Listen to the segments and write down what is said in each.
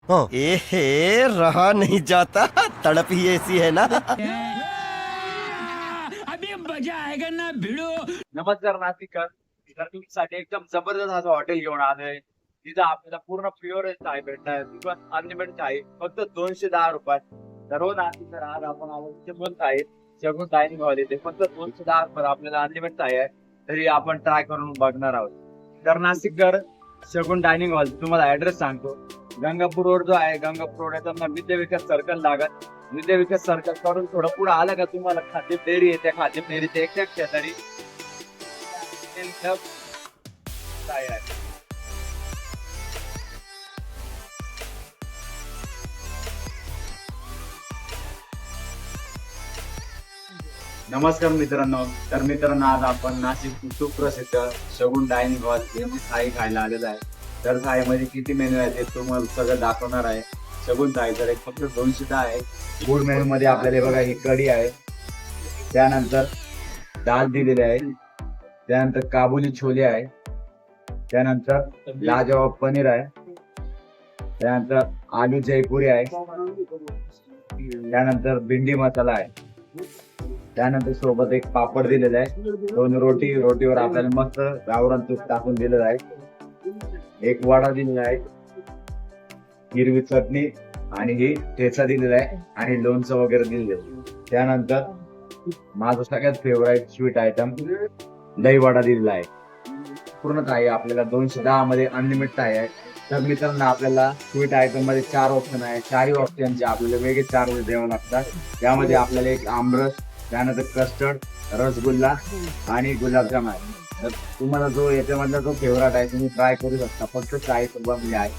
हाँ। ए रहा नहीं जाता, तड़प ही ऐसी है ना। अभी मजा आएगा ना भिड़ो. नमस्कार नाशिककर, तर तुमच्यासाठी एकदम जबरदस्त असं हॉटेल घेऊन आलोय. तिथं आपल्याला पूर्ण प्युअर चाय भेटणार. ती पण अनलिमिटेड चाय फक्त 210 रुपयात. तर हो नाशिककर, आज आपण आलो शगुन आहे. शगुन डायनिंग हॉल येते फक्त 210 रुपयात आपल्याला अनलिमिटेड चाय आहे. तरी आपण ट्राय करून बघणार आहोत. तर नाशिककर, शगुन डायनिंग हॉल तुम्हाला ऍड्रेस सांगतो. गंगापूर रोड जो आहे, गंगापूर रोड आहे विद्या विकास सर्कल लागत. विद्या विकास सर्कल कडून थोडं पुढे आलं का तुम्हाला खाद्य डेअरी येते. खाद्य डेअरीचे एक्झॅक्ट शेजारी चाय आहे. नमस्कार मित्रांनो, तर मित्रांनो आज आपण नाशिक सुप्रसिद्ध शगुन डायनिंग हॉल येथे थाळी खायला आलेलो आहे. तर थाळीमध्ये किती मेनू आहेत ते तुम्हाला सगळं दाखवणार आहे. शगुन थाळी तर एक फक्त 210 आहे. फूड मेनू मध्ये आपल्याला बघा ही कढी आहे, त्यानंतर दाल दिलेली आहे, त्यानंतर काबुली छोले आहे, त्यानंतर लाजवाब पनीर आहे, त्यानंतर आलू जयपुरी आहे, त्यानंतर भेंडी मसाला आहे, त्यानंतर सोबत एक पापड दिलेला आहे, 2 रोटीवर आपल्याला मस्त गावरान तूप टाकून दिलेलं आहे, एक वडा दिलेला आहे, हिरवी चटणी आणि ही ठेचा दिलेला आहे आणि लोणचं वगैरे दिलेलं आहे. त्यानंतर माझं सगळ्यात फेवरेट स्वीट आयटम दही वडा दिलेला आहे. पूर्ण थाळी आपल्याला 210 मध्ये अनलिमिटेड थाळी आहे. तर मित्रांनो आपल्याला स्वीट आयटम मध्ये 4 ऑप्शन आहे. 4 ऑप्शनचे आपल्याला वेगळे 4 द्यावे लागतात. त्यामध्ये आपल्याला एक आमरस, त्यानंतर कस्टर्ड, रसगुल्ला आणि गुलाबजाम आहे. तर तुम्हाला जो याच्यामधला जो फेवरेट आहे तुम्ही ट्राय करू शकता. फक्त चाळीस रुपयामध्ये आहे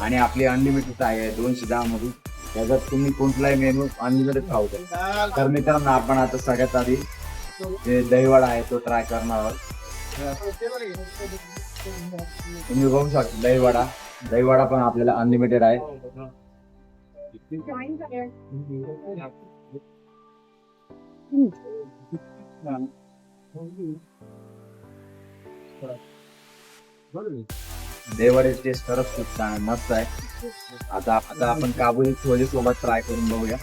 आणि आपली अनलिमिटेड चाय आहे 210 मध्ये. त्याच्यात तुम्ही कोणताही मेनू अनलिमिटेड खाऊ शकता. तर मित्रांनो आपण आता सगळ्यात आधी जे दहीवडा आहे तो ट्राय करणार आहोत. तुम्ही बघू शकता दहीवडा पण आपल्याला अनलिमिटेड आहे. दहीवड्याची टेस्ट खरंच खूप छान मस्त आहे. आता आपण काबुली छोले सोबत ट्राय करून बघूया.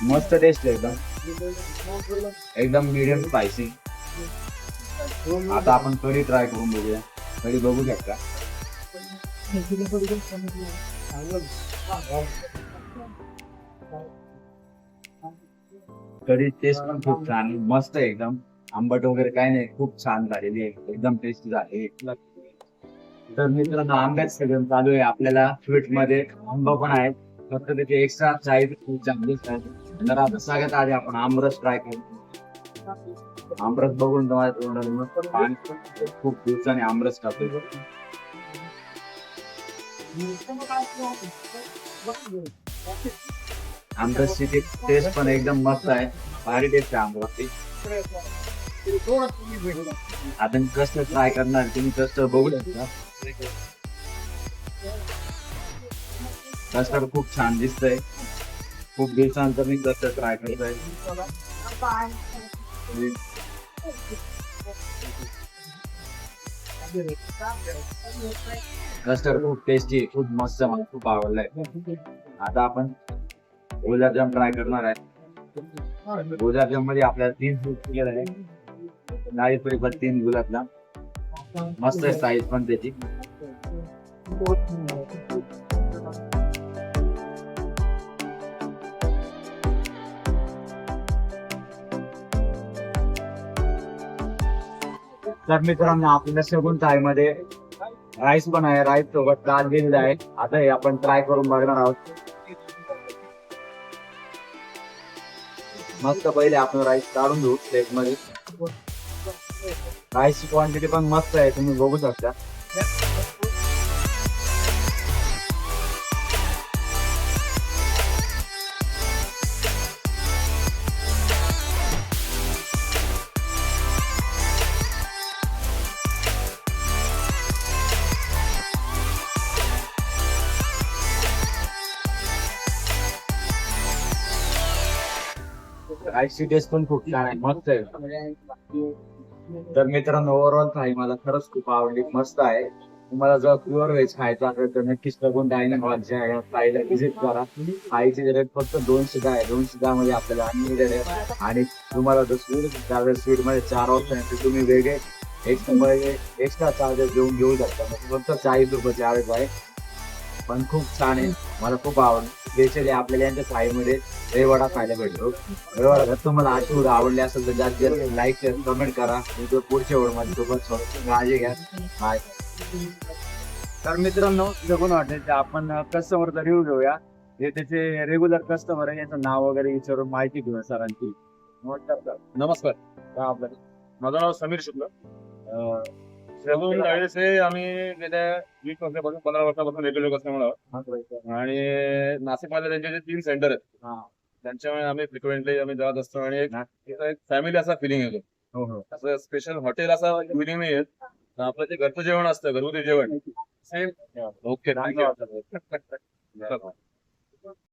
मस्त टेस्ट आहे एकदम मीडियम स्पायसी. आता आपण कढी ट्राय करून बघूया. कढी बघू शकता कढी टेस्ट पण खूप छान मस्त आहे. एकदम आंबट वगैरे काय नाही, खूप छान झालेली आहे, एकदम टेस्टी झाली. तर मित्रांनो आंब्याच सीझन चालू आहे. आपल्याला स्वीट मध्ये आंबा पण आहे, फक्त त्याचे एक्स्ट्रा चाळीस खूप चांगली. तर आता सगळ्यात आधी आपण आमरस ट्राय करू. आमरस बघून तुम्हाला खूप दिवसाने आमरस खातो. आमरसची टेस्ट पण एकदम मस्त आहे, भारी टेस्ट आहे आमरसची. आपण कस्टर्ड ट्राय करणार, तुम्ही कस्टर्ड बघू शकता. कस्टर्ड खूप छान दिसतंय. खूप दिवसानंतर मी कस्टर्ड ट्राय करतोय. कस्टर्ड खूप टेस्टी, खूप मस्त, मला खूप आवडलंय. आता आपण गुलाबजाम ट्राय करणार आहे. गुलाबजाम मध्ये आपल्याला 3 फ्रूट केलं आहे. 3 गुलाबजाम मस्त आहे साईज पण त्याची. तर मित्रांनो आपल्याला शगुन थाळी मध्ये राईस पण आहे, राईस सोबत दाल दिलेला आहे. आता हे आपण ट्राय करून बघणार आहोत. मस्त पहिले आपण राईस काढून घेऊ प्लेट मध्ये. राईसची क्वांटिटी पण मस्त आहे, तुम्ही बघू शकता. राईसची टेस्ट पण खूप छान आहे, मस्त आहे. तर मित्रांनो ओव्हरऑल थाळी मला खरंच खूप आवडली, मस्त आहे. तुम्हाला जर प्युअर व्हेज खायचं असेल तर नक्कीच बघून डायनिंग हॉलच्या या थाळीला व्हिजिट करा. थाळीची रेट फक्त 210 आहे. 210 मध्ये आपल्याला अनलिमिटेड आहे. आणि तुम्हाला जर स्वीट मध्ये 4 ऑप्शन आहे तर तुम्ही वेगळे एक्स्ट्रा चार्जेस देऊन घेऊ शकता. म्हणजे फक्त 40 रुपये चार्ज आहे, पण खूप छान आहे. मला खूप आवडलं. स्पेशली आपल्याला यांच्या थाळीमध्ये रेवडा खायला भेटतो. रेवडा जर तुम्हाला आजची आवडली असेल तर जास्त जास्त लाईक कमेंट करा. मी तो पुढच्या ओढमध्ये सोबत काळजी घ्या. बाय. तर मित्रांनो जगून वाटेल आपण कस्टमरचा रिव्ह्यू घेऊया. हे त्याचे रेग्युलर कस्टमर आहे, यांचं नाव वगैरे विचारून माहिती घेऊया सरांची. नमस्कार सर. नमस्कार, काय आपलं माझं नाव समीर शुक्ल. शेवून डाळीचे आम्ही गेल्या 20 वर्षापासून 15 वर्षापासून रेग्युलर कस्टमर आहोत. आणि नाशिकमध्ये त्यांचे जे 3 सेंटर आहेत हा. त्यांच्यामुळे आम्ही फ्रिक्वेंटली आम्ही जात असतो आणि एक फॅमिली असा फिलिंग येतो. हो हो. असं स्पेशल हॉटेल असा फिलिंग नाही येत. आपलं जे घरचं जेवण असतं, घरगुती जेवण सेम. Okay, thank you.